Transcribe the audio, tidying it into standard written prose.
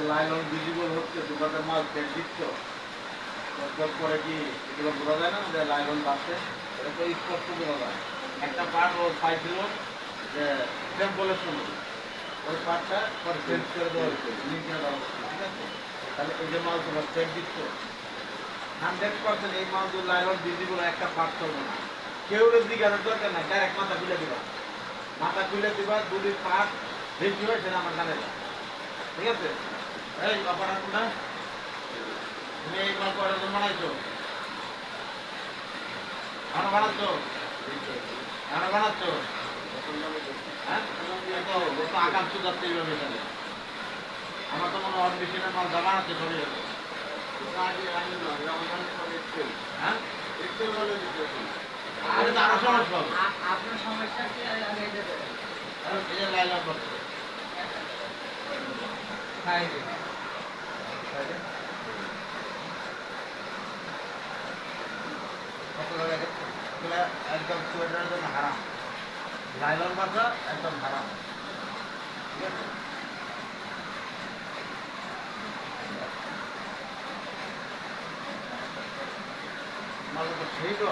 nylon visible হচ্ছে দোকানের মাল ফেট দিচ্ছ পরে কি এগুলো বোঝা যায় না যে লাইলন বাড়ছে এটা তো স্পষ্ট বোঝা যায় একটা পার্ট ও পাইছিল যে স্যাম্পলের সময় ওই পার্টটা পরে চেঞ্জ করে দেওয়া হয়েছে নিচে দেওয়া হচ্ছে ঠিক আছে তাহলে এই যে মাল তোমার ফেট দিচ্ছ 100% এই মাল যদি লাইলন ভিজিবল একটা পার্ট চলবে না কেউ জিজ্ঞাসার দরকার নাই ডাইরেক্ট মাথা খুলে দিবা দুটি পার্ট বেশি হয়েছে না আমার জানে না ঠিক আছে এই বাপাটা কোনটা তুমি এই মাল কয়টা জন বানাইছো আরো বানাচ্ছো হ্যাঁ তো আকাশ তো যাচ্ছে এইভাবে তাহলে আমার তো মনে হয় মেশিনের মাল যা বানাচ্ছে সবই আছে হ্যাঁ আরো সমস্যা হবে আপনার সমস্যা কি আগে দেবে এই যে লাইলাম করছে একদম সোয়েটারের জন্য হারাম লাইলন বাঁধা একদম হারাম ঠিক আছে মাল তো সেই তো